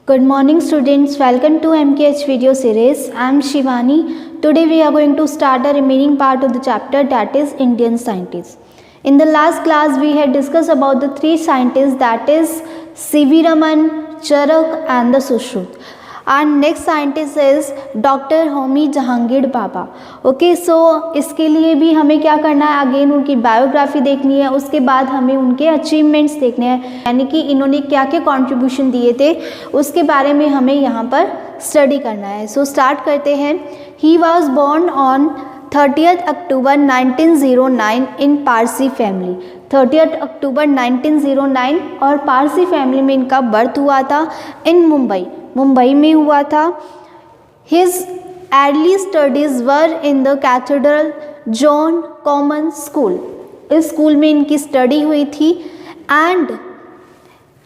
Good morning students, welcome to MKH video series. I am Shivani. Today we are going to start the remaining part of the chapter, that is Indian scientists. In the last class we had discussed about the three scientists, that is C.V. Raman, Charak and the Sushruत. Our next scientist is doctor Homi Jehangir Bhabha. Okay, so इसके लिए भी हमें क्या करना है, again उनकी biography देखनी है, उसके बाद हमें उनके अचीवमेंट्स देखने हैं, यानी कि इन्होंने क्या क्या कंट्रीब्यूशन दिए थे उसके बारे में हमें यहाँ पर स्टडी करना है. सो स्टार्ट करते हैं. He was born on 30th October 1909 in Parsi family. 30th अक्टूबर 1909 और पारसी फैमिली में इनका बर्थ हुआ था. इन मुंबई में हुआ था. His early studies were in the cathedral John common school. इस स्कूल में इनकी स्टडी हुई थी. एंड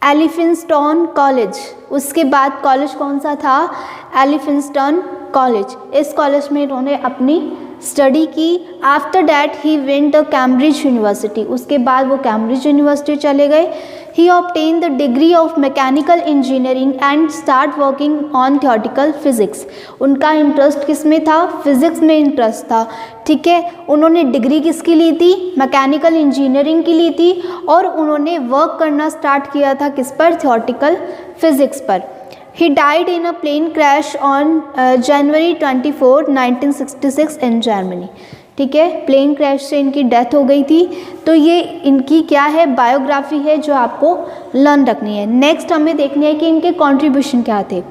एलिफिंस्टन कॉलेज, उसके बाद कॉलेज कौन सा था, एलिफिंस्टन कॉलेज. इस कॉलेज में इन्होंने अपनी स्टडी की. After that he went the Cambridge university, उसके बाद वो कैम्ब्रिज यूनिवर्सिटी चले गए. He obtain the degree of mechanical engineering and start working on theoretical physics. उनका इंटरेस्ट किस में था, फिजिक्स में इंटरेस्ट था. ठीक है, उन्होंने डिग्री किसकी ली थी, मैकेनिकल इंजीनियरिंग की ली थी और उन्होंने वर्क करना स्टार्ट किया था किस पर, थियोरेटिकल फिजिक्स पर. He died in a plane crash on January 24, 1966 in Germany. ठीक है, प्लेन क्रैश से इनकी डेथ हो गई थी. तो ये इनकी क्या है, बायोग्राफी है जो आपको लर्न रखनी है. नेक्स्ट हमें देखनी है कि इनके कंट्रीब्यूशन क्या थे.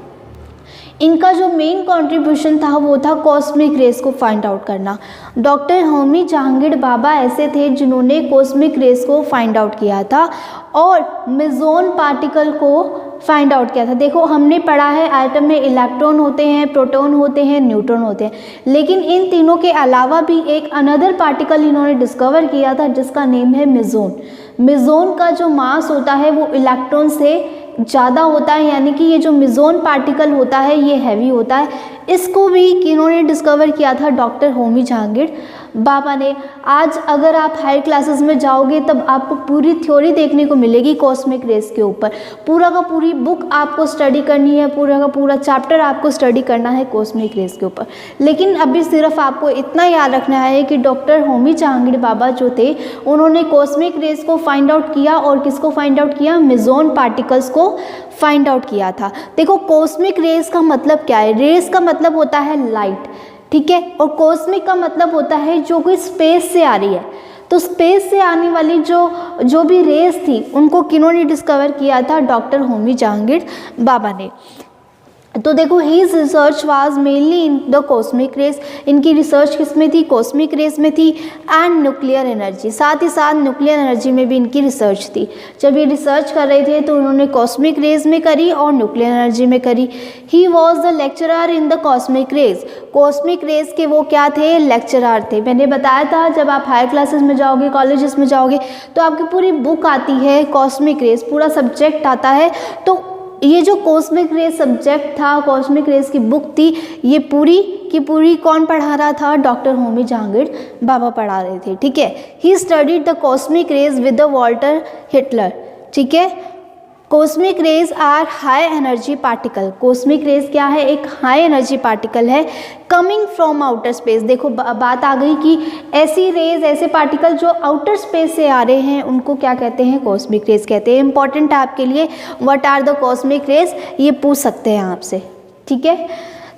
इनका जो मेन कंट्रीब्यूशन था वो था कॉस्मिक रेस को फाइंड आउट करना. डॉक्टर होमी जहांगीर बाबा ऐसे थे जिन्होंने कॉस्मिक रेस को फाइंड आउट किया था और मेसोन पार्टिकल को फाइंड आउट किया था. देखो हमने पढ़ा है एटम में इलेक्ट्रॉन होते हैं, प्रोटॉन होते हैं, न्यूट्रॉन होते हैं, लेकिन इन तीनों के अलावा भी एक अनदर पार्टिकल इन्होंने डिस्कवर किया था जिसका नेम है मेसोन. मेसोन का जो मास होता है वो इलेक्ट्रॉन से ज़्यादा होता है, यानी कि ये जो मेसोन पार्टिकल होता है ये हैवी होता है. इसको भी किन्होंने डिस्कवर किया था, डॉक्टर होमी जहांगीर बाबा ने. आज अगर आप हायर क्लासेस में जाओगे तब आपको पूरी थ्योरी देखने को मिलेगी कॉस्मिक रेस के ऊपर. पूरा का पूरी बुक आपको स्टडी करनी है, पूरा का पूरा चैप्टर आपको स्टडी करना है कॉस्मिक रेस के ऊपर. लेकिन अभी सिर्फ आपको इतना याद रखना है कि डॉक्टर होमी जहांगीर बाबा जो थे उन्होंने कॉस्मिक रेस को फाइंड आउट किया और किसको फाइंड आउट किया, मेसोन पार्टिकल्स को फाइंड आउट किया था. देखो कॉस्मिक रेस का मतलब क्या है, रेस का मतलब होता है लाइट. ठीक है, और कॉस्मिक का मतलब होता है जो कोई स्पेस से आ रही है. तो स्पेस से आने वाली जो भी रेस थी उनको किन्होंने डिस्कवर किया था, डॉक्टर होमी जहांगीर बाबा ने. तो देखो his research was mainly in the cosmic rays. इनकी रिसर्च किस में थी, कॉस्मिक रेस में थी. एंड न्यूक्लियर एनर्जी, साथ ही साथ न्यूक्लियर एनर्जी में भी इनकी रिसर्च थी. जब ये रिसर्च कर रहे थे तो उन्होंने कॉस्मिक रेस में करी और न्यूक्लियर एनर्जी में करी. ही was the lecturer in the cosmic race. Cosmic rays के वो क्या थे, लेक्चरर थे. मैंने बताया था जब आप हायर क्लासेस में जाओगे, कॉलेजेस में जाओगे तो आपकी पूरी बुक आती है कॉस्मिक रेस, पूरा सब्जेक्ट आता है. तो ये जो कॉस्मिक रेस सब्जेक्ट था, कॉस्मिक रेस की बुक थी, ये पूरी की पूरी कौन पढ़ा रहा था, डॉक्टर होमी जहांगीर बाबा पढ़ा रहे थे. ठीक है, he studied the cosmic rays with the Walter Heitler. ठीक है, cosmic rays are high energy particle. Cosmic rays क्या है, एक हाई एनर्जी पार्टिकल है कमिंग फ्रॉम आउटर स्पेस. देखो बात आ गई कि ऐसी रेज, ऐसे पार्टिकल जो आउटर स्पेस से आ रहे हैं उनको क्या कहते हैं, कॉस्मिक रेज कहते हैं. इंपॉर्टेंट है आपके लिए, what are the cosmic rays, ये पूछ सकते हैं आपसे. ठीक है,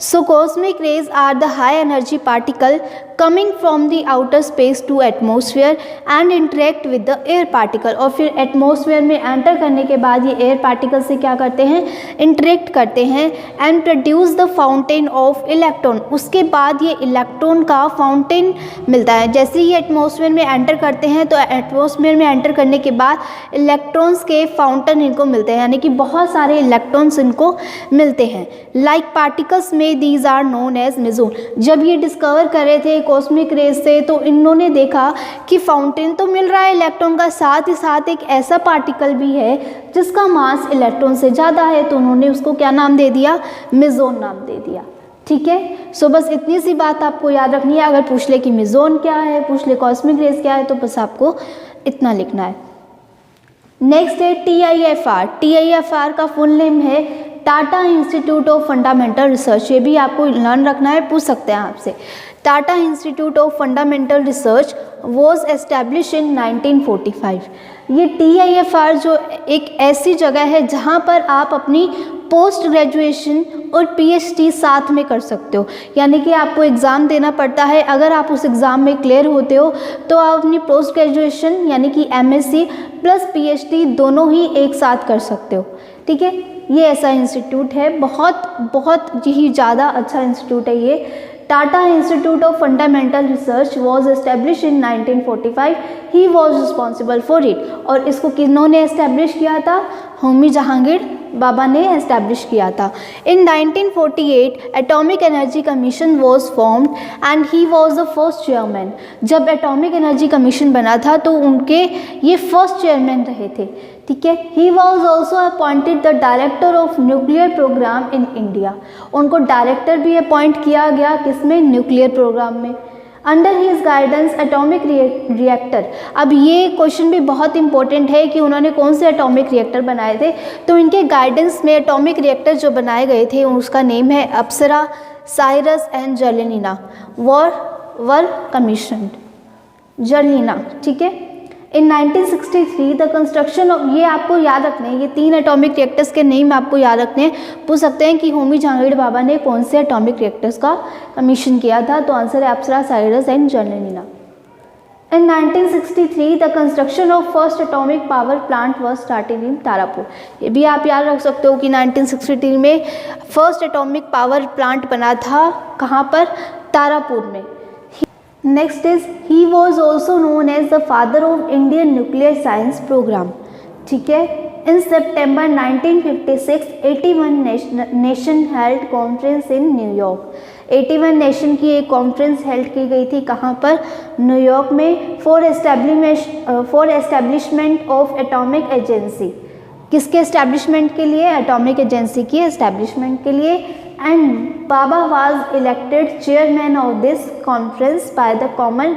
so cosmic rays are the high energy particle coming from the outer space to atmosphere and interact with the air particle. और फिर एटमोसफियर में एंटर करने के बाद ये एयर पार्टिकल से क्या करते हैं, इंटरेक्ट करते हैं. And produce the fountain of electron. उसके बाद ये इलेक्ट्रॉन का फाउंटेन मिलता है. जैसे ही एटमोसफियर में एंटर करते हैं तो एटमोसफियर में एंटर करने के बाद इलेक्ट्रॉन्स के फाउंटेन इनको मिलते हैं, यानी कि बहुत सारे इलेक्ट्रॉन्स इनको मिलते हैं. लाइक पार्टिकल्स में these are known as meson. जब ये डिस्कवर कर रहे थे कॉस्मिक रेस से तो इन्होंने देखा कि फाउंटेन तो मिल रहा है इलेक्ट्रॉन का, साथ ही साथ एक ऐसा पार्टिकल भी है जिसका मास इलेक्ट्रॉन से ज़्यादा है, तो उन्होंने उसको क्या नाम दे दिया, मेसोन नाम दे दिया. ठीक है, सो बस इतनी सी बात आपको याद रखनी है. अगर पूछ ले कि मेसोन क्या है, पूछ ले कॉस्मिक रेस क्या है, तो बस आपको इतना लिखना है. नेक्स्ट है TIFR. TIFR का फुल नेम है Tata institute of fundamental research, ये भी आपको लर्न रखना है, पूछ सकते हैं आपसे। Tata institute of fundamental research was establish in 1945। ये TIFR जो एक ऐसी जगह है जहाँ पर आप अपनी पोस्ट ग्रेजुएशन और PhD साथ में कर सकते हो, यानी कि आपको एग्ज़ाम देना पड़ता है। अगर आप उस एग्ज़ाम में क्लियर होते हो तो आप अपनी पोस्ट ग्रेजुएशन यानी कि MSc प्लस PhD दोनों ही एक साथ कर सकते हो, ठीक है। ये ऐसा इंस्टीट्यूट है, बहुत ही ज़्यादा अच्छा इंस्टीट्यूट है ये। Tata institute of fundamental research was establish in 1945, he was responsible for it. और इसको किन्होंने एस्टेब्लिश किया था? होमी जहांगीर बाबा ने एस्टेब्लिश किया था। इन 1948 atomic energy commission was formed and he was the first chairman. जब एटॉमिक एनर्जी कमीशन बना था तो उनके ये फर्स्ट चेयरमैन रहे थे, ठीक है। He was also appointed the director of nuclear programme in India. उनको डायरेक्टर भी अपॉइंट किया गया, किसमें? न्यूक्लियर प्रोग्राम में। Under his guidance atomic reactor. अब ये क्वेश्चन भी बहुत इंपॉर्टेंट है कि उन्होंने कौन से एटॉमिक रिएक्टर बनाए थे। तो इनके गाइडेंस में एटॉमिक रिएक्टर जो बनाए गए थे उसका नेम है Apsara, Cirus and जर्लिना were commission जर्लिना, ठीक है। इन 1963 द कंस्ट्रक्शन ऑफ, ये आपको याद रखने हैं, ये 3 एटॉमिक रिएक्टर्स के नेम आपको याद रखने हैं। पूछ सकते हैं कि होमी जहांगीर बाबा ने कौन से एटॉमिक रिएक्टर्स का कमीशन किया था, तो आंसर है Apsara, Cirus and Zerlina. In 1963 the construction of first atomic power plant was started in Tarapur. ये भी आप याद रख सकते हो कि 1963 में फर्स्ट एटॉमिक पावर प्लांट बना था, कहाँ पर? तारापुर में। Next is he was also known as the father of Indian nuclear science programme, ठीक है। In September 1956 81 nation held conference in न्यूयॉर्क। 81 नेशन की एक कॉन्फ्रेंस हेल्ड की गई थी, कहाँ पर? न्यूयॉर्क में। For establishment of atomic agency, किसके एस्टेब्लिशमेंट के लिए? एटॉमिक एजेंसी की एस्टेब्लिशमेंट के लिए। And Baba was elected chairman of this conference by the common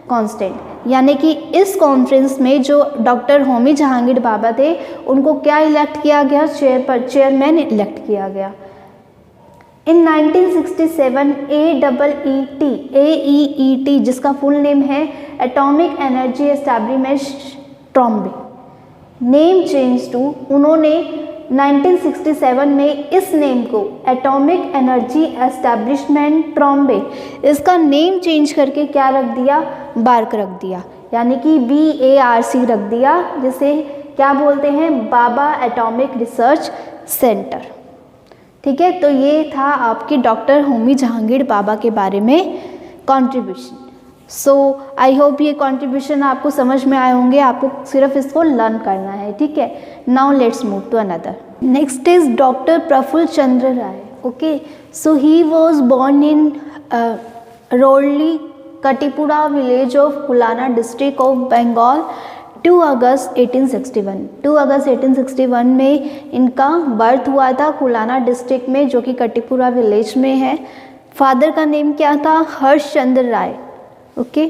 constant, यानी कि इस कॉन्फ्रेंस में जो डॉक्टर होमी जहांगीर बाबा थे उनको क्या इलेक्ट किया गया? चेयरमैन इलेक्ट किया गया। इन 1967 AEET जिसका फुल नेम है atomic energy establishment Trombay, name change to, उन्होंने 1967 में इस नेम को एटॉमिक एनर्जी एस्टैब्लिशमेंट ट्रॉम्बे, इसका नेम चेंज करके क्या रख दिया? बार्क रख दिया, यानी कि BARC रख दिया, जिसे क्या बोलते हैं? बाबा एटॉमिक रिसर्च सेंटर, ठीक है। तो ये था आपके डॉक्टर होमी जहांगीर बाबा के बारे में कंट्रीब्यूशन। सो आई होप ये कंट्रीब्यूशन आपको समझ में आए होंगे, आपको सिर्फ इसको लर्न करना है, ठीक है। Now let's move to another. Next is doctor Prafulla Chandra Ray, okay. So he was born in रोडली Katipara village of Khulna district of Bengal 2 August 1861। 2 August 1861 में इनका बर्थ हुआ था कुलाना डिस्ट्रिक्ट में, जो कि कटीपुरा विलेज में है। फादर का नेम क्या था? Harsh Chandra Ray, okay.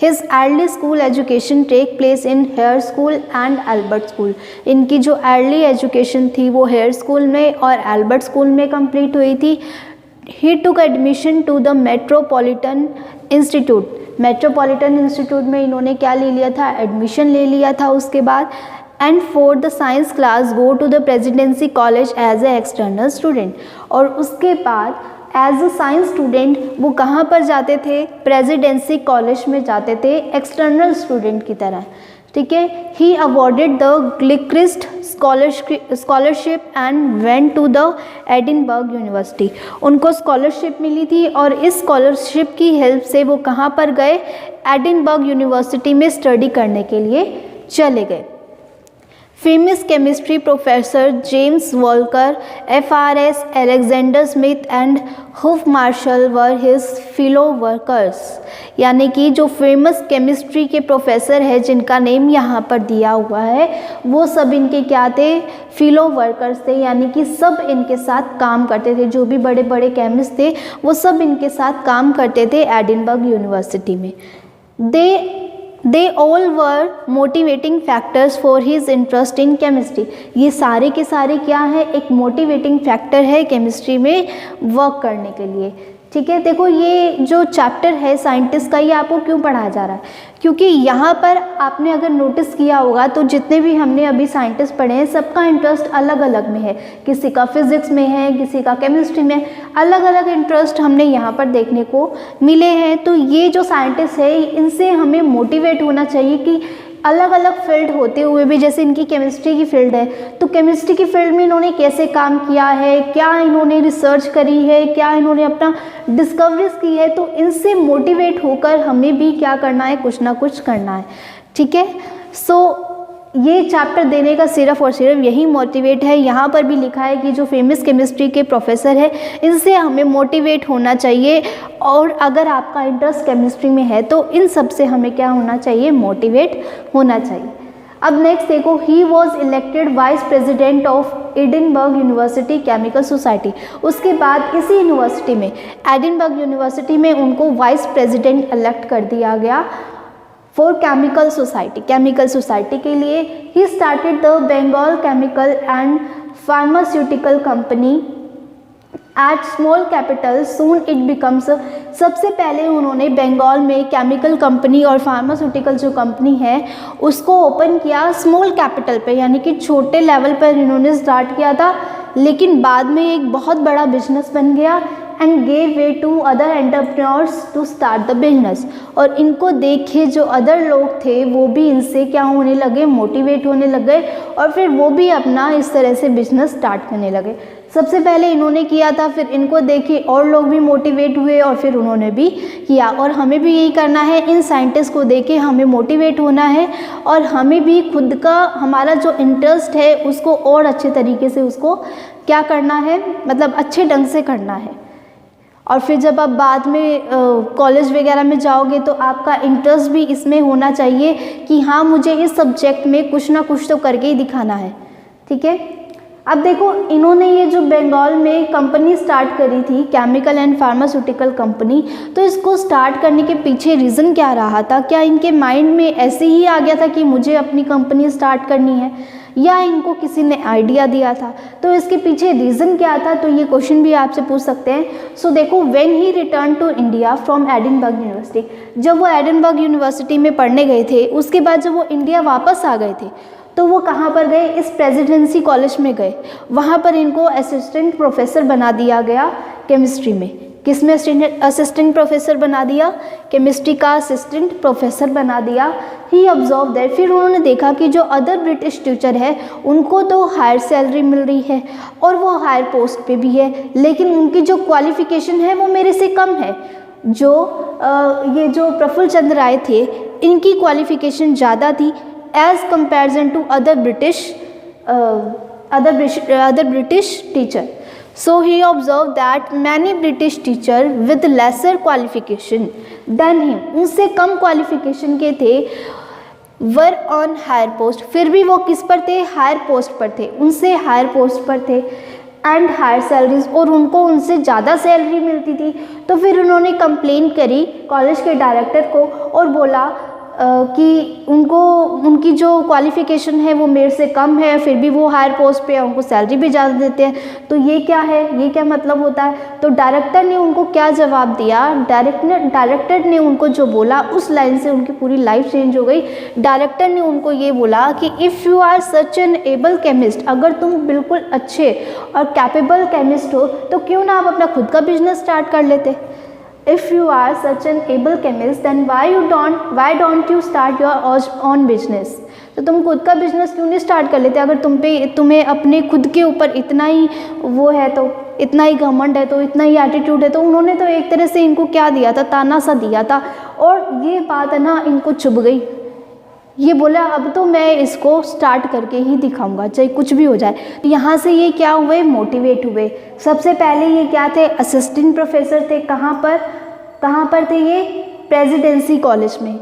His early school education take place in Hare school and Albert school. इनकी जो अर्ली एजुकेशन थी वो हेयर स्कूल में और एल्बर्ट स्कूल में कंप्लीट हुई थी। He took admission to the metropolitan institute. Metropolitan institute में इन्होंने क्या ले लिया था? एडमिशन ले लिया था। उसके बाद and for the science class go to the Presidency College as a external student. और उसके बाद एज अ साइंस स्टूडेंट वो कहाँ पर जाते थे? प्रेसिडेंसी कॉलेज में जाते थे एक्सटर्नल स्टूडेंट की तरह, ठीक है। He awarded the Gilchrist scholarship and went to the Edinburgh university. उनको स्कॉलरशिप मिली थी और इस स्कॉलरशिप की हेल्प से वो कहाँ पर गए? एडिनबर्ग यूनिवर्सिटी में स्टडी करने के लिए चले गए। Famous chemistry professor James Walker, FRS Alexander Smith and Hugh Marshall were his fellow workers. यानी कि जो फेमस केमिस्ट्री के प्रोफेसर है जिनका नेम यहाँ पर दिया हुआ है वो सब इनके क्या थे? फिलो वर्कर्स थे, यानी कि सब इनके साथ काम करते थे। जो भी बड़े बड़े केमिस्ट थे वो सब इनके साथ काम करते थे एडिनबर्ग यूनिवर्सिटी में। They they all were motivating factors for his interest in chemistry. ये सारे के सारे क्या है, एक मोटिवेटिंग फैक्टर है केमिस्ट्री में वर्क करने के लिए। ठीक है, देखो ये जो चैप्टर है साइंटिस्ट का, ये आपको क्यों पढ़ाया जा रहा है, क्योंकि यहाँ पर आपने अगर नोटिस किया होगा तो जितने भी हमने अभी साइंटिस्ट पढ़े हैं सबका इंटरेस्ट अलग अलग में है। किसी का फिजिक्स में है, किसी का केमिस्ट्री में, अलग अलग इंटरेस्ट हमने यहाँ पर देखने को मिले हैं। तो ये जो साइंटिस्ट है इनसे हमें मोटिवेट होना चाहिए कि अलग अलग फील्ड होते हुए भी, जैसे इनकी केमिस्ट्री की फील्ड है तो केमिस्ट्री की फील्ड में इन्होंने कैसे काम किया है, क्या इन्होंने रिसर्च करी है, क्या इन्होंने अपना डिस्कवरीज की है, तो इनसे मोटिवेट होकर हमें भी क्या करना है, कुछ ना कुछ करना है। ठीक है, सो ये चैप्टर देने का सिर्फ और सिर्फ यही मोटिवेट है। यहाँ पर भी लिखा है कि जो फेमस केमिस्ट्री के प्रोफेसर है इनसे हमें मोटिवेट होना चाहिए, और अगर आपका इंटरेस्ट केमिस्ट्री में है तो इन सब से हमें क्या होना चाहिए, मोटिवेट होना चाहिए। अब नेक्स्ट देखो, he was elected vice president of Edinburgh university chemical society. उसके बाद इसी यूनिवर्सिटी में, एडिनबर्ग यूनिवर्सिटी में उनको वाइस प्रेसिडेंट इलेक्ट कर दिया गया फॉर केमिकल सोसाइटी के लिए। He started the Bengal chemical and pharmaceutical company at small capital, soon it becomes. सबसे पहले उन्होंने बंगाल में केमिकल कंपनी और फार्मास्यूटिकल जो कंपनी है उसको ओपन किया स्मॉल कैपिटल पे, यानी कि छोटे लेवल पर इन्होंने स्टार्ट किया था, लेकिन बाद में एक बहुत बड़ा बिजनेस बन गया and gave way to other entrepreneurs to start the business. और इनको देखे जो अदर लोग थे वो भी इनसे क्या होने लगे, मोटिवेट होने लगे, और फिर वो भी अपना इस तरह से बिजनेस स्टार्ट करने लगे। सबसे पहले इन्होंने किया था, फिर इनको देखे और लोग भी मोटिवेट हुए और फिर उन्होंने भी किया। और हमें भी यही करना है, इन साइंटिस्ट को देखे हमें मोटिवेट होना है, और हमें भी खुद का हमारा जो इंटरेस्ट है उसको और अच्छे तरीके से उसको क्या करना है, मतलब अच्छे ढंग से करना है। और फिर जब आप बाद में कॉलेज वगैरह में जाओगे तो आपका इंटरेस्ट भी इसमें होना चाहिए कि हाँ मुझे इस सब्जेक्ट में कुछ ना कुछ तो करके ही दिखाना है। ठीक है, अब देखो इन्होंने ये जो बंगाल में कंपनी स्टार्ट करी थी, केमिकल एंड फार्मास्यूटिकल कंपनी, तो इसको स्टार्ट करने के पीछे रीज़न क्या रहा था? क्या इनके माइंड में ऐसे ही आ गया था कि मुझे अपनी कंपनी स्टार्ट करनी है, या इनको किसी ने आइडिया दिया था? तो इसके पीछे रीज़न क्या था, तो ये क्वेश्चन भी आपसे पूछ सकते हैं। सो देखो, when he return to India from Edinburgh University, जब वो एडिनबर्ग यूनिवर्सिटी में पढ़ने गए थे, उसके बाद जब वो इंडिया वापस आ गए थे तो वो कहाँ पर गए, इस प्रेसिडेंसी कॉलेज में गए। वहाँ पर इनको असिस्टेंट प्रोफेसर बना दिया गया केमिस्ट्री में। किस में असिस्टेंट प्रोफेसर बना दिया? केमिस्ट्री का असिस्टेंट प्रोफेसर बना दिया। ही ऑब्जर्व दैट, फिर उन्होंने देखा कि जो अदर ब्रिटिश टीचर है उनको तो हायर सैलरी मिल रही है और वो हायर पोस्ट पे भी है, लेकिन उनकी जो क्वालिफिकेशन है वो मेरे से कम है। ये जो प्रफुल्ल चंद्र राय थे इनकी क्वालिफिकेशन ज़्यादा थी as comparison to other British teacher. So he observed that many British teacher with lesser qualification than him, उनसे कम क्वालिफिकेशन के थे, were on higher post, फिर भी वो किस पर थे, हायर पोस्ट पर थे, उनसे हायर पोस्ट पर थे, एंड हायर सैलरीज, और उनको उनसे ज़्यादा सैलरी मिलती थी। तो फिर उन्होंने कंप्लेन करी कॉलेज के डायरेक्टर को और बोला कि उनकी जो क्वालिफ़िकेशन है वो मेरे से कम है, फिर भी वो हायर पोस्ट पे है, उनको सैलरी भी ज़्यादा देते हैं, तो ये क्या है, ये क्या मतलब होता है? तो डायरेक्टर ने उनको क्या जवाब दिया? डायरेक्टर ने उनको जो बोला उस लाइन से उनकी पूरी लाइफ चेंज हो गई। डायरेक्टर ने उनको ये बोला कि if you are such an able chemist, अगर तुम बिल्कुल अच्छे और कैपेबल केमिस्ट हो तो क्यों ना आप अपना खुद का बिजनेस स्टार्ट कर लेते। If you are such an able chemist, then why don't you start your own business? तो तुम खुद का बिजनेस क्यों नहीं स्टार्ट कर लेते? अगर तुम्हें अपने खुद के ऊपर इतना ही वो है, तो इतना ही घमंड है, तो इतना ही एटीट्यूड है। तो उन्होंने तो एक तरह से इनको क्या दिया था, ताना सा दिया था, और ये बात है ना इनको चुभ गई। ये बोला अब तो मैं इसको स्टार्ट करके ही दिखाऊंगा, चाहे कुछ भी हो जाए। तो यहाँ से ये क्या हुए, मोटिवेट हुए। सबसे पहले ये क्या थे, असिस्टेंट प्रोफेसर थे। कहाँ पर थे ये? प्रेसिडेंसी कॉलेज में।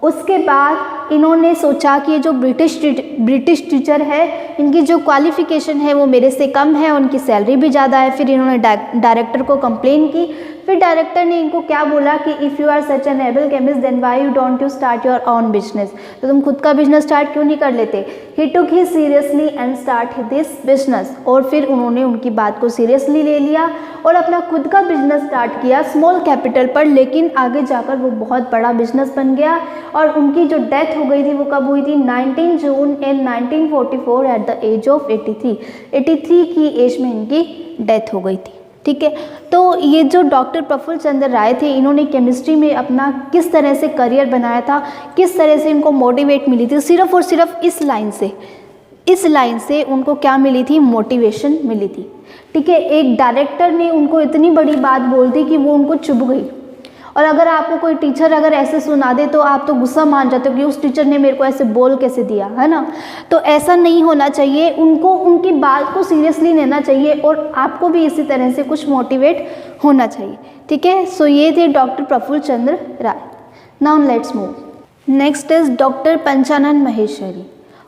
उसके बाद इन्होंने सोचा कि ये जो ब्रिटिश टीचर है इनकी जो क्वालिफ़िकेशन है वो मेरे से कम है, उनकी सैलरी भी ज़्यादा है। फिर इन्होंने डायरेक्टर को कंप्लेन की। फिर डायरेक्टर ने इनको क्या बोला कि if you are such an able chemist then why you don't you start your own business, तो तुम खुद का बिजनेस स्टार्ट क्यों नहीं कर लेते। He took he seriously and start this business, और फिर उन्होंने उनकी बात को सीरियसली ले लिया और अपना खुद का बिजनेस स्टार्ट किया स्मॉल कैपिटल पर, लेकिन आगे जाकर वो बहुत बड़ा बिजनेस बन गया। और उनकी जो डेथ हो गई थी वो कब हुई थी, 19 जून इन 1944 एट द एज ऑफ 83 की एज में इनकी डेथ हो गई थी। ठीक है, तो ये जो डॉक्टर प्रफुल्ल चंद्र राय थे, इन्होंने केमिस्ट्री में अपना किस तरह से करियर बनाया था, किस तरह से इनको मोटिवेट मिली थी, सिर्फ और सिर्फ इस लाइन से उनको क्या मिली थी, मोटिवेशन मिली थी। ठीक है, एक डायरेक्टर ने उनको इतनी बड़ी बात बोल दी कि वो उनको चुभ गई। और अगर आपको कोई टीचर अगर ऐसे सुना दे तो आप तो गुस्सा मान जाते हो कि उस टीचर ने मेरे को ऐसे बोल कैसे दिया, है ना। तो ऐसा नहीं होना चाहिए, उनको उनकी बात को सीरियसली लेना चाहिए और आपको भी इसी तरह से कुछ मोटिवेट होना चाहिए। ठीक है, सो ये थे doctor Prafulla Chandra Ray. Now let's move, next is doctor Panchanan Maheshwari.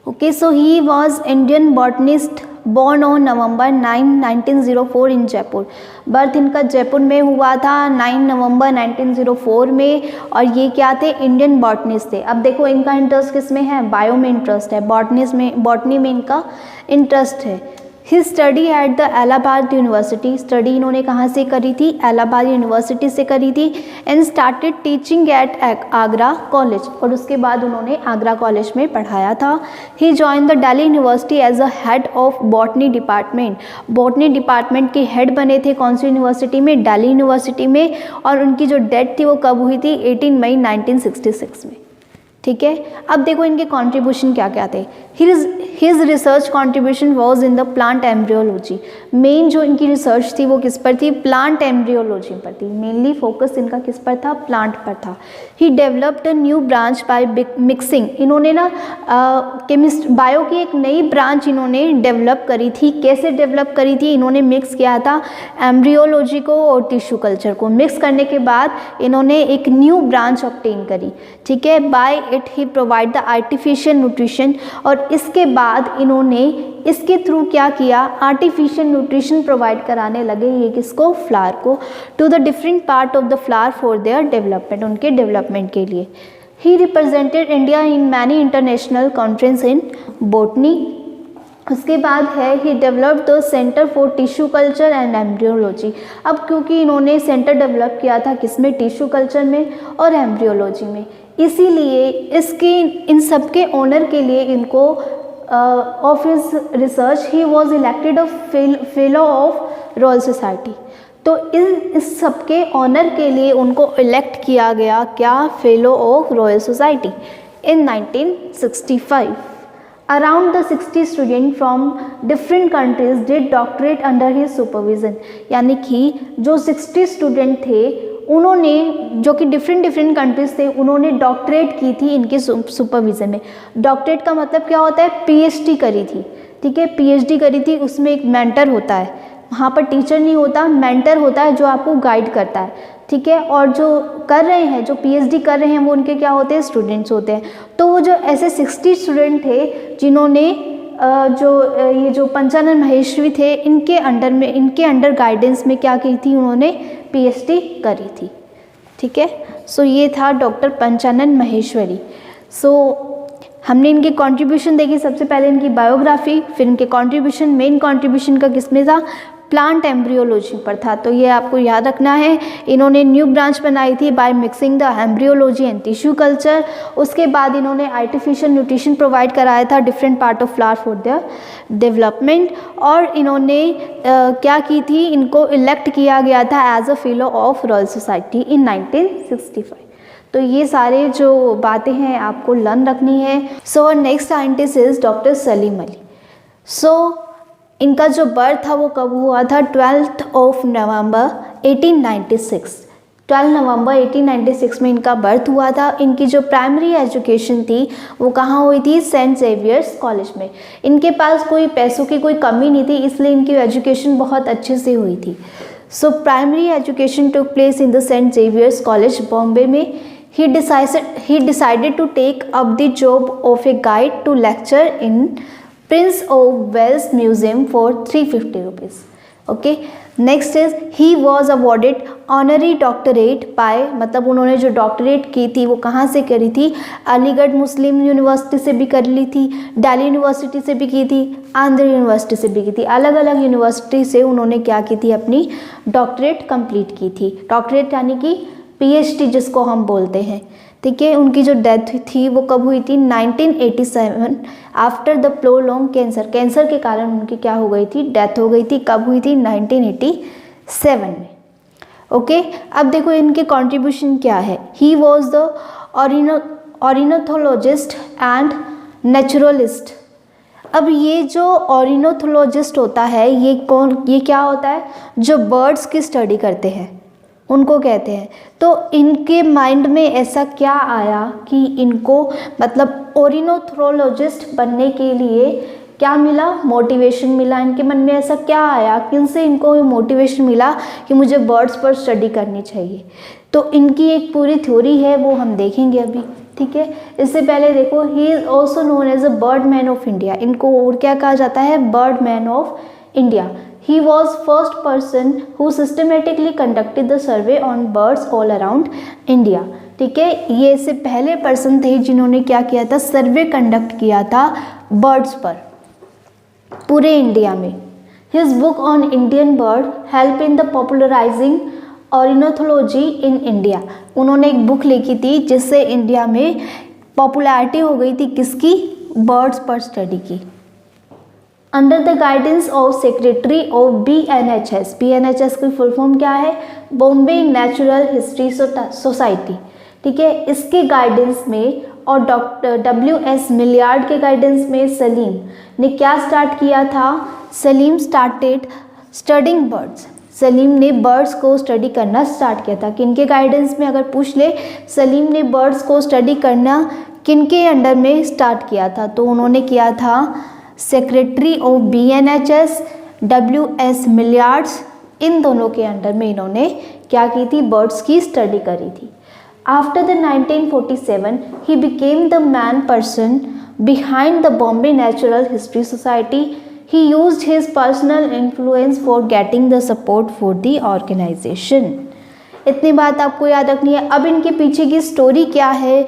Okay, so he was Indian botanist born on November 9, 1904 in Jaipur. Birth इनका जयपुर में हुआ था 9 नवंबर 1904 में, और ये क्या थे, इंडियन बॉटनिस्ट थे। अब देखो इनका इंटरेस्ट किस में है, बायो में इंटरेस्ट है, बॉटनी में इनका इंटरेस्ट है। He study at the Allahabad university, study इन्होंने कहाँ से करी थी, इलाहाबाद यूनिवर्सिटी से करी थी। And started teaching at Agra college, और उसके बाद उन्होंने आगरा कॉलेज में पढ़ाया था। He join the Delhi university as a head of botany department, botany department के हेड बने थे कौन सी यूनिवर्सिटी में, दिल्ली यूनिवर्सिटी में। और उनकी जो डेथ थी वो कब हुई थी, 18 मई 1966 में। ठीक है, अब देखो इनके कंट्रीब्यूशन क्या क्या थे। His research contribution was in the plant embryology, main जो इनकी रिसर्च थी वो किस पर थी, प्लांट एम्ब्रियोलॉजी पर थी। मेनली फोकस इनका किस पर था, प्लांट पर था। He developed a new branch by mixing, इन्होंने ना बायो की एक नई ब्रांच इन्होंने डेवलप करी थी। कैसे डेवलप करी थी, इन्होंने मिक्स किया था एम्ब्रियोलॉजी को और टिश्यू कल्चर को। मिक्स करने के बाद इन्होंने एक न्यू ब्रांच ऑब्टेन करी। ठीक है, by it he provide the artificial nutrition, और इसके बाद इन्होंने इसके थ्रू क्या किया, आर्टिफिशियल न्यूट्रिशन प्रोवाइड कराने लगे। ये किसको, फ्लावर को, to the different part of the flower for their development, उनके डेवलपमेंट के लिए। He represented India in many international conference in botany. उसके बाद है he developed the centre for tissue culture and embryology. अब क्योंकि इन्होंने सेंटर डेवलप किया था किसमें, टिश्यू कल्चर में और एम्ब्रियोलॉजी में, इसीलिए इसके इन सब के ऑनर के लिए इनको of his research he was elected a fellow of Royal society. तो इस सब के ऑनर के लिए उनको इलेक्ट किया गया क्या, fellow of Royal Society in 1965। Around the 60 students from different countries did doctorate under his supervision, यानी कि जो 60 स्टूडेंट थे उन्होंने, जो कि डिफरेंट कंट्रीज थे, उन्होंने डॉक्टरेट की थी इनके सुपरविज़न में। डॉक्टरेट का मतलब क्या होता है, पीएचडी करी थी। ठीक है, पीएचडी करी थी, उसमें एक मेंटर होता है, वहाँ पर टीचर नहीं होता, मेंटर होता है जो आपको गाइड करता है। ठीक है, और जो कर रहे हैं, जो पीएचडी कर रहे हैं, वो उनके क्या होते हैं, स्टूडेंट्स होते हैं। तो वो जो ऐसे 60 स्टूडेंट थे जिन्होंने ये जो पंचानन महेश्वरी थे, इनके अंडर गाइडेंस में क्या की थी, उन्होंने पीएचडी करी थी। ठीक है, सो ये था डॉक्टर पंचानन महेश्वरी। सो हमने इनके कंट्रीब्यूशन देखी, सबसे पहले इनकी बायोग्राफी, फिर इनके कंट्रीब्यूशन, मेन कंट्रीब्यूशन का किसमें था, प्लांट एम्ब्रियोलॉजी पर था। तो ये आपको याद रखना है। इन्होंने न्यू ब्रांच बनाई थी by mixing the embryology and tissue culture. उसके बाद इन्होंने आर्टिफिशियल न्यूट्रिशन प्रोवाइड कराया था different part of flower for their development. और इन्होंने क्या की थी, इनको इलेक्ट किया गया था as a fellow of Royal Society in 1965। तो ये सारे जो बातें हैं आपको लर्न रखनी है। So next scientist is doctor Salim Ali. So इनका जो बर्थ था वो कब हुआ था, 12 नवंबर 1896। 12 नवंबर 1896 में इनका बर्थ हुआ था। इनकी जो प्राइमरी एजुकेशन थी वो कहाँ हुई थी, सेंट जेवियर्स कॉलेज में। इनके पास कोई पैसों की कोई कमी नहीं थी, इसलिए इनकी एजुकेशन बहुत अच्छे से हुई थी। So primary education took place in the Saint Xavier's College Bombay में। he decided to take up the job of a guide to lecture in Prince of Wales Museum for 350 rupees. Okay, next is he was awarded honorary doctorate by, मतलब उन्होंने जो doctorate की थी वो कहाँ से करी थी, अलीगढ़ मुस्लिम यूनिवर्सिटी से भी कर ली थी, दिल्ली यूनिवर्सिटी से भी की थी, आंध्र यूनिवर्सिटी से भी की थी, अलग अलग यूनिवर्सिटी से उन्होंने क्या की थी, अपनी डॉक्टरेट कंप्लीट की थी। डॉक्टरेट यानी कि PhD जिसको हम बोलते हैं, ठीक है। उनकी जो डेथ थी वो कब हुई थी, 1987, after the prolong cancer, cancer के कारण उनकी क्या हो गई थी, डेथ हो गई थी। कब हुई थी, 1987 में। ओके, अब देखो इनके कंट्रीब्यूशन क्या है। He was the ornithologist and naturalist. अब ये जो ऑर्निथोलॉजिस्ट होता है ये क्या होता है, जो बर्ड्स की स्टडी करते हैं उनको कहते हैं। तो इनके माइंड में ऐसा क्या आया कि इनको मतलब ऑर्निथोलॉजिस्ट बनने के लिए क्या मिला, मोटिवेशन मिला। इनके मन में ऐसा क्या आया, किनसे इनको मोटिवेशन मिला कि मुझे बर्ड्स पर स्टडी करनी चाहिए। तो इनकी एक पूरी थ्योरी है, वो हम देखेंगे अभी, ठीक है। इससे पहले देखो, he is also known as a bird man of India. इनको और क्या कहा जाता है, bird man of India. He was first person who systematically conducted the survey on birds all around India. ठीक है, ये से पहले पर्सन थे जिन्होंने क्या किया था, सर्वे कंडक्ट किया था बर्ड्स पर पूरे इंडिया में। His book on Indian bird helped in the popularizing ornithology in India. उन्होंने एक बुक लिखी थी जिससे इंडिया में पॉपुलैरिटी हो गई थी किसकी, बर्ड्स पर स्टडी की। Under the guidance of secretary of BNHS, BNHS की फुल फॉर्म क्या है, बॉम्बे नेचुरल हिस्ट्री सोसाइटी, ठीक है। इसके गाइडेंस में और डॉक्टर WS मिलियार्ड के गाइडेंस में सलीम ने क्या स्टार्ट किया था, Salim started studying birds. Salim ने बर्ड्स को स्टडी करना स्टार्ट किया था। किनके गाइडेंस में, अगर पूछ ले सलीम ने बर्ड्स को स्टडी करना किनके अंडर में स्टार्ट किया था, तो उन्होंने किया था सेक्रेटरी ऑफ BNHS, WS मिलियार्ड्स, इन दोनों के अंडर में इन्होंने क्या की थी, बर्ड्स की स्टडी करी थी। After the 1947 he became the man person behind the Bombay natural history society. He used his personal influence for getting the support for the organisation. इतनी बात आपको याद रखनी है। अब इनके पीछे की स्टोरी क्या है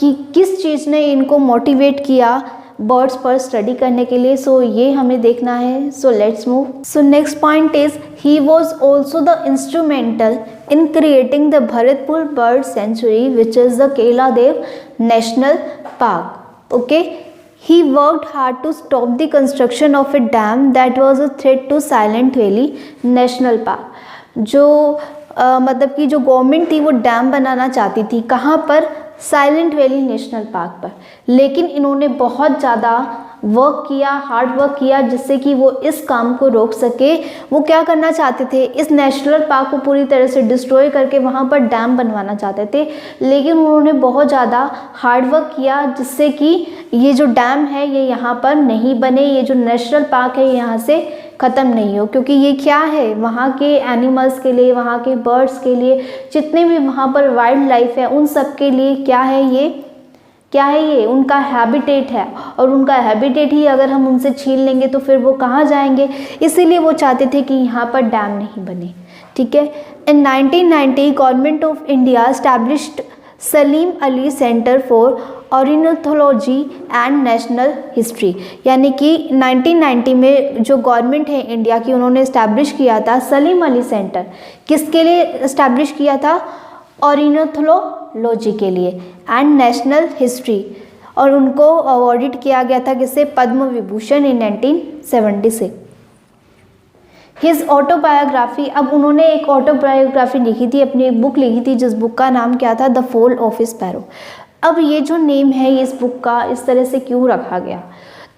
कि किस चीज़ ने इनको मोटिवेट किया बर्ड्स पर स्टडी करने के लिए, सो ये हमें देखना है। So let's move. So next point is he was also the instrumental in creating the Bharatpur bird sanctuary which is the Keoladeo national park. Okay, he worked hard to stop the construction of a dam that was a threat to Silent Valley National Park। जो मतलब कि जो government थी वो dam बनाना चाहती थी, कहाँ पर, साइलेंट वैली नेशनल पार्क पर। लेकिन इन्होंने बहुत ज़्यादा वर्क किया, हार्ड वर्क किया, जिससे कि वो इस काम को रोक सके। वो क्या करना चाहते थे, इस नेशनल पार्क को पूरी तरह से डिस्ट्रॉय करके वहाँ पर डैम बनवाना चाहते थे। लेकिन उन्होंने बहुत ज़्यादा हार्ड वर्क किया जिससे कि ये जो डैम है ये यहाँ पर नहीं बने, ये जो नेशनल पार्क है यहाँ से ख़त्म नहीं हो। क्योंकि ये क्या है, वहाँ के एनिमल्स के लिए, वहाँ के बर्ड्स के लिए, जितने भी वहाँ पर वाइल्ड लाइफ है उन सब के लिए क्या है, ये उनका हैबिटेट है। और उनका हैबिटेट ही अगर हम उनसे छीन लेंगे तो फिर वो कहाँ जाएंगे। इसीलिए वो चाहते थे कि यहाँ पर डैम नहीं बने, ठीक है। इन 1990 government of India established Salim Ali centre for ornithology and national history. यानी कि 1990 में जो गवर्नमेंट है इंडिया की, उन्होंने इस्टेब्लिश किया था सलीम अली सेंटर। किसके लिए इस्टेब्लिश किया था, ऑर्निथोलॉजी के लिए एंड नेशनल हिस्ट्री। और उनको अवॉर्डेड किया गया था किससे, पद्म विभूषण इन 1976। हिज ऑटोबायोग्राफी, अब उन्होंने एक ऑटोबायोग्राफी लिखी थी, अपनी एक बुक लिखी थी जिस बुक का नाम क्या था, द फॉल ऑफ स्पैरो। अब ये जो नेम है इस बुक का इस तरह से क्यों रखा गया,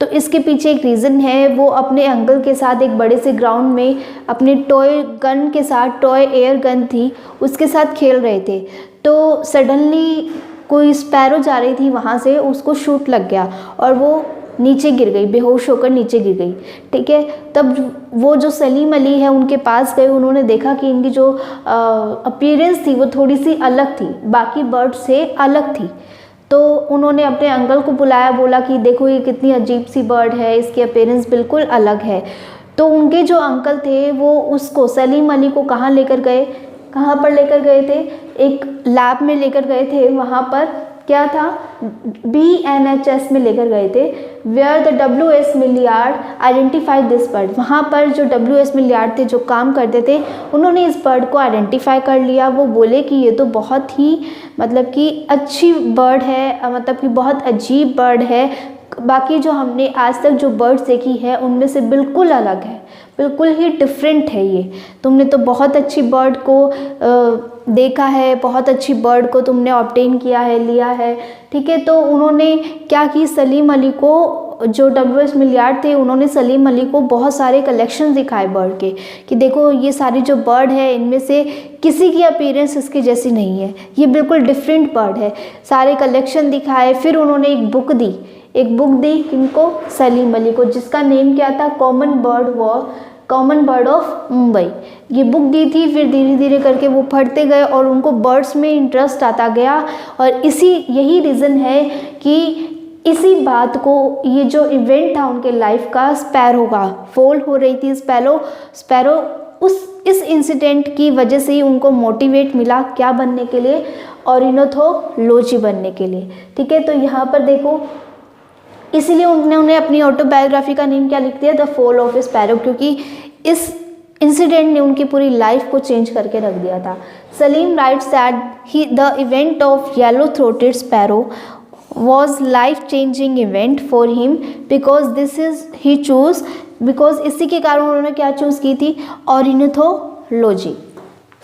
तो इसके पीछे एक रीज़न है। वो अपने अंकल के साथ एक बड़े से ग्राउंड में अपने टॉय गन के साथ, टॉय एयर गन थी उसके साथ खेल रहे थे। तो सडनली कोई स्पैरो जा रही थी वहाँ से, उसको शूट लग गया और वो नीचे गिर गई, बेहोश होकर नीचे गिर गई। ठीक है, तब वो जो सलीम अली है उनके पास गए, उन्होंने देखा कि इनकी जो अपीयरेंस थी वो थोड़ी सी अलग थी, बाकी बर्ड से अलग थी। तो उन्होंने अपने अंकल को बुलाया, बोला कि देखो ये कितनी अजीब सी बर्ड है, इसकी अपीयरेंस बिल्कुल अलग है। तो उनके जो अंकल थे वो उसको, सलीम अली को कहाँ लेकर गए, कहाँ पर लेकर गए थे, एक लैब में लेकर गए थे। वहाँ पर क्या था, BNHS में लेकर गए थे, where the WS Millard identify this bird. वहाँ पर जो WS मिलियार्ड थे जो काम करते थे, उन्होंने इस बर्ड को आइडेंटिफाई कर लिया। वो बोले कि ये तो बहुत ही मतलब कि अच्छी बर्ड है, मतलब कि बहुत अजीब बर्ड है, बाकी जो हमने आज तक जो बर्ड्स देखी है उनमें से बिल्कुल अलग है, बिल्कुल ही डिफरेंट है ये। तुमने तो बहुत अच्छी बर्ड को देखा है, बहुत अच्छी बर्ड को तुमने ऑब्टेन किया है, लिया है। ठीक है, तो उन्होंने क्या की, सलीम अली को, जो WS मिलियार्ड थे, उन्होंने सलीम अली को बहुत सारे कलेक्शन दिखाए बर्ड के, कि देखो ये सारी जो बर्ड है इनमें से किसी की अपीयरेंस इसकी जैसी नहीं है, ये बिल्कुल डिफरेंट बर्ड है। सारे कलेक्शन दिखाए, फिर उन्होंने एक बुक दी, किनको, सलीम अली को, जिसका नेम क्या था, कॉमन बर्ड ऑफ मुंबई। ये बुक दी थी। फिर धीरे धीरे करके वो पढ़ते गए और उनको बर्ड्स में इंटरेस्ट आता गया, और यही रीज़न है कि इसी बात को, ये जो इवेंट था उनके लाइफ का, स्पैरो का, फॉल हो रही थी स्पैरो, इस इंसिडेंट की वजह से ही उनको मोटिवेट मिला क्या बनने के लिए, ऑर्निथोलॉजी बनने के लिए। ठीक है, तो यहाँ पर देखो, इसलिए उन्होंने अपनी ऑटोबायोग्राफी का नेम क्या लिख दिया, the fall of A sparrow, क्योंकि इस इंसिडेंट ने उनकी पूरी लाइफ को चेंज करके रख दिया था। Salim rights that the event of yellow throated sparrow was life changing event for him because इसी के कारण उन्होंने क्या चूज़ की थी, ऑर्निथोलॉजी।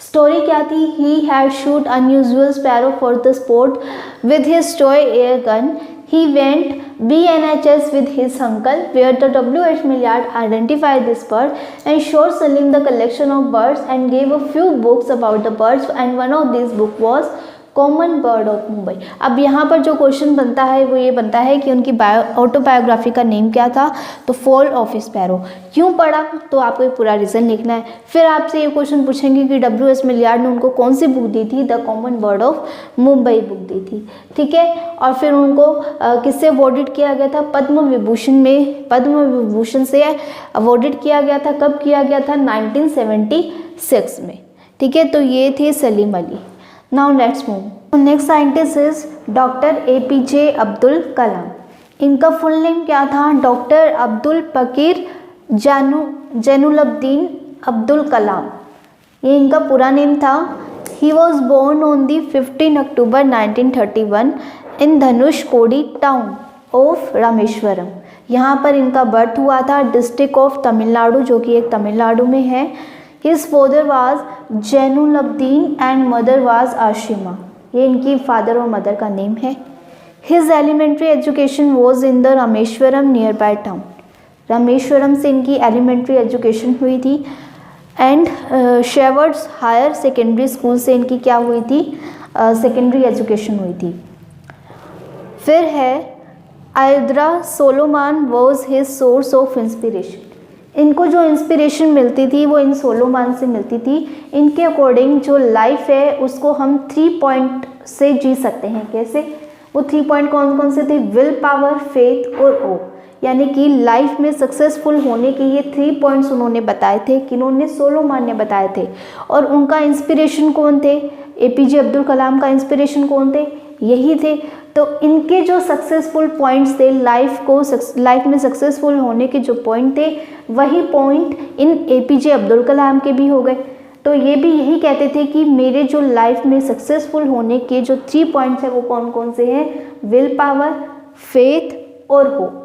स्टोरी क्या थी, he had shoot unusual sparrow for the sport with his toy air gun. He went BNHS with his uncle where the WH Milliard identified this bird and showed Salim the collection of birds and gave a few books about the birds, and one of these book was common bird of Mumbai. अब यहाँ पर जो question बनता है वो ये बनता है कि उनकी ऑटोबायोग्राफी का नेम क्या था, तो फॉल ऑफ स्पैरो। क्यों पढ़ा, तो आपको एक पूरा रीज़न लिखना है। फिर आपसे ये क्वेश्चन पूछेंगे कि WS मिलियार्ड ने उनको कौन सी बुक दी थी, the common bird of Mumbai book दी थी। ठीक है, और फिर उनको किससे अवॉर्डेड किया गया था, पद्म विभूषण से अवॉर्डेड किया गया था। कब किया गया था, 1976 में। ठीक है, तो ये थे Salim Ali. Now let's move. Next scientist is doctor APJ Abdul Kalam. इनका फुल नेम क्या था, डॉक्टर अब्दुल पकीर जैनुलब्दीन अब्दुल कलाम, ये इनका पूरा नेम था। He was born on the 15 October 1931 in Dhanushkodi town of Rameswaram. यहाँ पर इनका बर्थ हुआ था, डिस्ट्रिक्ट ऑफ तमिलनाडु, जो कि एक तमिलनाडु में है। His father was Jainulabdeen and mother was Ashima, ये इनकी फादर और मदर का नेम है। His elementary education was in the Rameswaram nearby town, Rameswaram से इनकी एलिमेंट्री एजुकेशन हुई थी। एंड शेवर्ड्स हायर सेकेंडरी स्कूल से इनकी क्या हुई थी, सेकेंडरी एजुकेशन हुई थी। फिर है Iyadurai Solomon was his source of inspiration. इनको जो इंस्पिरेशन मिलती थी वो इन सोलोमान से मिलती थी। इनके अकॉर्डिंग जो लाइफ है उसको हम 3 पॉइंट से जी सकते हैं। कैसे, वो 3 पॉइंट कौन कौन से थे, विल पावर, फेथ और होप। यानी कि लाइफ में सक्सेसफुल होने के ये 3 पॉइंट्स उन्होंने बताए थे, किन्होंने, सोलोमान ने बताए थे। और उनका इंस्पिरेशन कौन थे, APJ अब्दुल कलाम का इंस्पिरेशन कौन थे, यही थे। तो इनके जो सक्सेसफुल पॉइंट्स थे, लाइफ में सक्सेसफुल होने के जो पॉइंट थे, वही पॉइंट इन APJ अब्दुल कलाम के भी हो गए। तो ये भी यही कहते थे कि मेरे जो लाइफ में सक्सेसफुल होने के जो 3 पॉइंट्स हैं वो कौन कौन से हैं, विल पावर, फेथ और होप।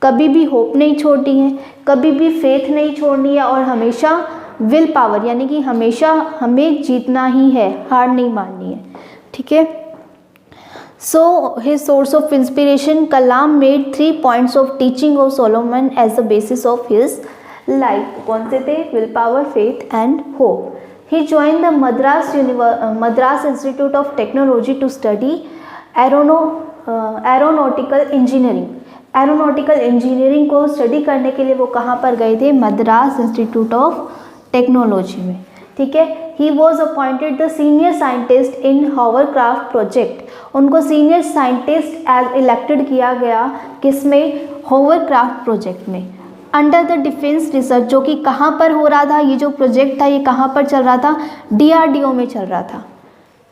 कभी भी होप नहीं छोड़नी है, कभी भी फेथ नहीं छोड़नी है, और हमेशा विल पावर यानी कि हमेशा हमें जीतना ही है, हार नहीं माननी है। ठीक है। So his source of inspiration, Kalam made 3 points of teaching of Solomon as the basis of his life. कौन से थे, will power, faith and hope. He joined the Madras Institute of Technology to study aeronautical engineering. Aeronautical engineering को study करने के लिए वो कहाँ पर गए थे? मद्रास इंस्टीट्यूट ऑफ टेक्नोलॉजी में, ठीक है। He was appointed the senior scientist in hovercraft project, उनको सीनियर साइंटिस्ट एज इलेक्टेड किया गया, किसमें? हॉवरक्राफ्ट प्रोजेक्ट में, अंडर द डिफेंस रिसर्च, जो कि कहाँ पर हो रहा था? ये जो प्रोजेक्ट था ये कहाँ पर चल रहा था? DRDO में चल रहा था,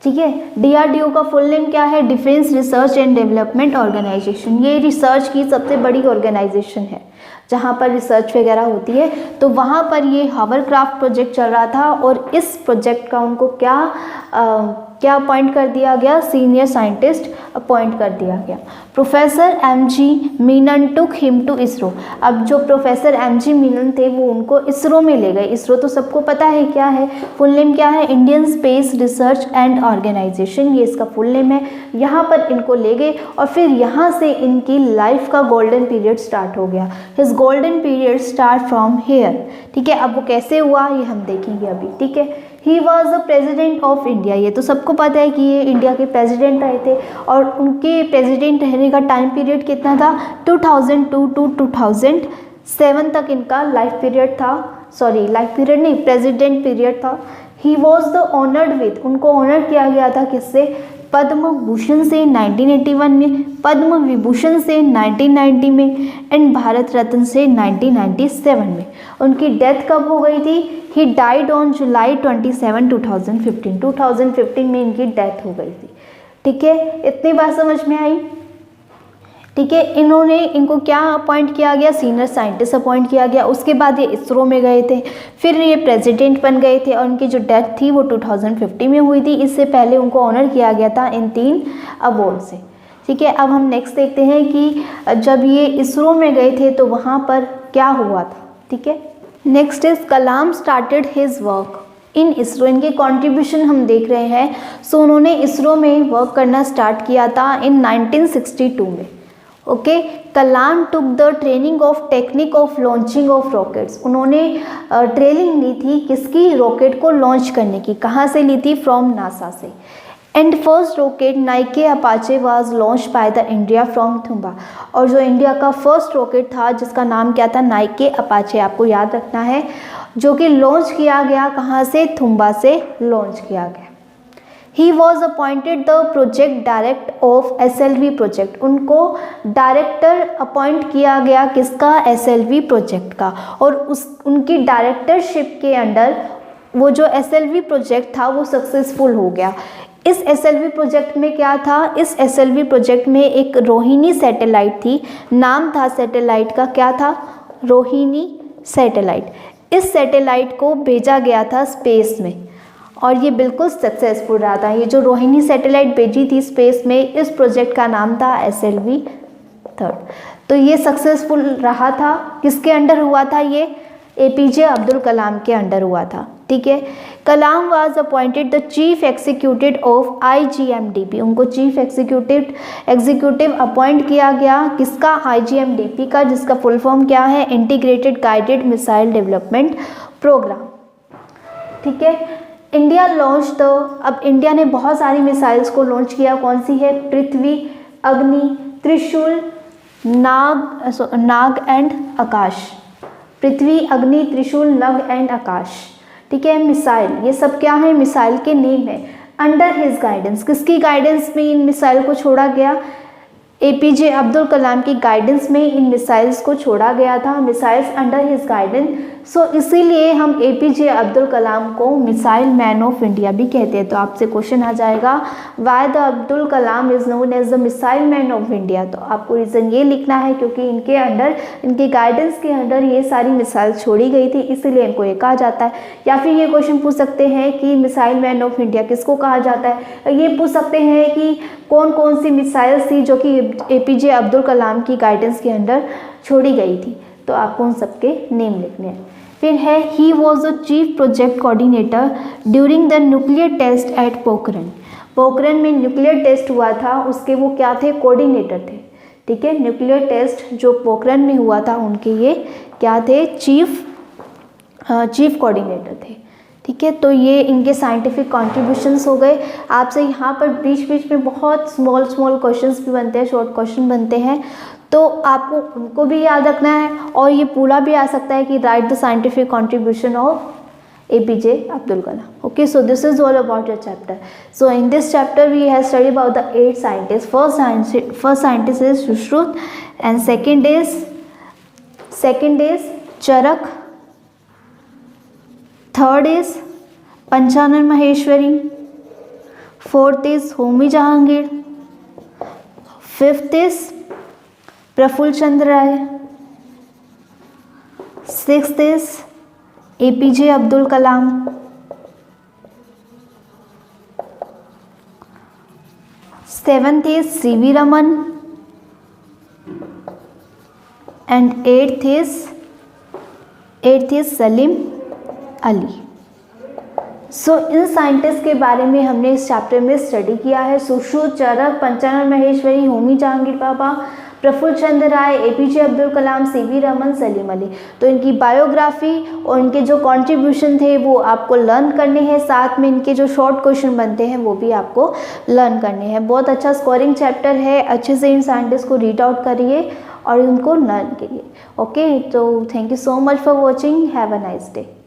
ठीक है। DRDO का फुल नेम क्या है? Defence research and development organisation. ये रिसर्च की सबसे बड़ी ऑर्गेनाइजेशन है जहाँ पर रिसर्च वगैरह होती है। तो वहाँ पर ये हॉवरक्राफ्ट प्रोजेक्ट चल रहा था और इस प्रोजेक्ट का उनको क्या अपॉइंट कर दिया गया? सीनियर साइंटिस्ट अपॉइंट कर दिया गया। Professor MG Menon took him to ISRO. अब जो प्रोफेसर MG मीनन थे वो उनको इसरो में ले गए। इसरो तो सबको पता है क्या है, फुल नेम क्या है? Indian space research and organisation, ये इसका फुल नेम है। यहाँ पर इनको ले गए और फिर यहाँ से इनकी लाइफ का गोल्डन पीरियड स्टार्ट हो गया। His golden period start from here, ठीक है। अब वो कैसे हुआ ये हम देखेंगे अभी, ठीक है। He was the president of India, ये तो सबको पता है कि ये इंडिया के प्रेसिडेंट रहे थे और उनके प्रेसिडेंट रहने का टाइम पीरियड कितना था? 2002 टू 2007 तक इनका लाइफ पीरियड था, सॉरी लाइफ पीरियड नहीं, प्रेसिडेंट पीरियड था। He was the honoured with, उनको ऑनर किया गया था किससे? पद्म भूषण से 1981 में, पद्म विभूषण से 1990 में एंड भारत रत्न से 1997 में। उनकी डेथ कब हो गई थी? He died on July 27, 2015। 2015 में इनकी डेथ हो गई थी, ठीक है। इतनी बात समझ में आई, ठीक है। इनको क्या अपॉइंट किया गया? सीनियर साइंटिस्ट अपॉइंट किया गया। उसके बाद ये इसरो में गए थे, फिर ये प्रेसिडेंट बन गए थे और उनकी जो डेथ थी वो 2050 में हुई थी। इससे पहले उनको ऑनर किया गया था इन 3 अवार्ड से, ठीक है। अब हम नेक्स्ट देखते हैं कि जब ये इसरो में गए थे तो वहाँ पर क्या हुआ था, ठीक है। Next is Kalam started his work in ISRO. इनके कंट्रीब्यूशन हम देख रहे हैं। सो उन्होंने इसरो में वर्क करना स्टार्ट किया था इन 1962 में, okay. Kalam took the training of technique of launching of rockets. उन्होंने ट्रेनिंग ली थी किसकी? रॉकेट को लॉन्च करने की। कहाँ से ली थी? फ्रॉम नासा से। And first rocket Nike Apache was launch by the India from Thumba. और जो इंडिया का फर्स्ट रॉकेट था जिसका नाम क्या था? नाइके अपाचे, आपको याद रखना है, जो कि लॉन्च किया गया कहाँ से? थुम्बा से लॉन्च किया गया। He was appointed the project direct of SLV project. उनको डायरेक्टर अपॉइंट किया गया किसका? SLV प्रोजेक्ट का। और उनकी डायरेक्टरशिप के अंडर वो जो SLV प्रोजेक्ट था वो सक्सेसफुल हो गया। इस SLV प्रोजेक्ट में क्या था? इस SLV प्रोजेक्ट में एक रोहिणी सैटेलाइट थी। नाम था सैटेलाइट का, क्या था? रोहिणी सैटेलाइट। इस सैटेलाइट को भेजा गया था स्पेस में और ये बिल्कुल सक्सेसफुल रहा था। ये जो रोहिणी सैटेलाइट भेजी थी स्पेस में, इस प्रोजेक्ट का नाम था SLV-3। तो ये सक्सेसफुल रहा था। किसके अंडर हुआ था? ये APJ अब्दुल कलाम के अंडर हुआ था, ठीक है। Kalam was appointed the chief executive of IGMDP। उनको चीफ एग्जीक्यूटिव अपॉइंट किया गया किसका? IGMDP का, जिसका फुल फॉर्म क्या है? Integrated guided missile development programme, ठीक है। इंडिया लॉन्च द, अब इंडिया ने बहुत सारी मिसाइल्स को लॉन्च किया। कौन सी है? पृथ्वी, अग्नि, त्रिशूल, नाग एंड आकाश। पृथ्वी, अग्नि, त्रिशूल, नग एंड आकाश, ठीक है। मिसाइल, ये सब क्या है? मिसाइल के नेम है। अंडर हिज गाइडेंस, किसकी गाइडेंस में इन मिसाइल को छोड़ा गया? APJ अब्दुल कलाम की गाइडेंस में इन मिसाइल्स को छोड़ा गया था। Missiles under his guidance. So इसीलिए हम APJ अब्दुल कलाम को मिसाइल मैन ऑफ इंडिया भी कहते हैं। तो आपसे क्वेश्चन आ जाएगा, why the Abdul Kalam is known as the missile man of India. तो आपको रीज़न ये लिखना है क्योंकि इनके अंडर, इनके गाइडेंस के अंडर ये सारी मिसाइल छोड़ी गई थी, इसीलिए इनको ये कहा जाता है। या फिर ये क्वेश्चन पूछ सकते हैं कि मिसाइल मैन ऑफ इंडिया किसको कहा जाता है। ये पूछ सकते हैं कि कौन कौन सी मिसाइल्स थी जो कि APJ अब्दुल कलाम की गाइडेंस के अंडर छोड़ी गई थी। तो आपको उन सबके नेम लिखने हैं। फिर है, he was the chief project coordinator during the nuclear test at Pokhran. Pokhran में न्यूक्लियर टेस्ट हुआ था, उसके वो क्या थे? कोऑर्डिनेटर थे, ठीक है। न्यूक्लियर टेस्ट जो पोखरण में हुआ था उनके ये क्या थे? चीफ कोऑर्डिनेटर थे, ठीक है। तो ये इनके साइंटिफिक कॉन्ट्रीब्यूशंस हो गए। आपसे यहाँ पर बीच बीच में बहुत स्मॉल क्वेश्चंस भी बनते हैं, शॉर्ट क्वेश्चन बनते हैं। तो आपको उनको भी याद रखना है, और ये पूरा भी आ सकता है कि right the scientific contribution of APJ Abdul Kalam. Okay, so this is all about your chapter. So in this chapter we have studied about the 8 scientists. First scientist is Sushruत, and second is Charak. Third is Panchanan Maheshwari. Fourth is Homi Jahangir. Fifth is Praful Chandra Ray. Sixth is APJ Abdul Kalam. Seventh is CV Raman, and eighth is Salim Ali. So in scientist के बारे में हमने इस chapter में study किया है। सुश्रुत, चरक, पंचानन महेश्वरी, होमी जहांगीर बाबा, प्रफुल्ल चंद्र राय, APJ Abdul कलाम, CV Raman, Salim Ali. तो इनकी बायोग्राफी और इनके जो कंट्रीब्यूशन थे वो आपको लर्न करने हैं, साथ में इनके जो शॉर्ट क्वेश्चन बनते हैं वो भी आपको लर्न करने हैं। बहुत अच्छा स्कोरिंग चैप्टर है, अच्छे से इन साइंटिस्ट को रीड आउट करिए और उनको लर्न करिए। ओके, तो thank you so much for watching, have a nice day.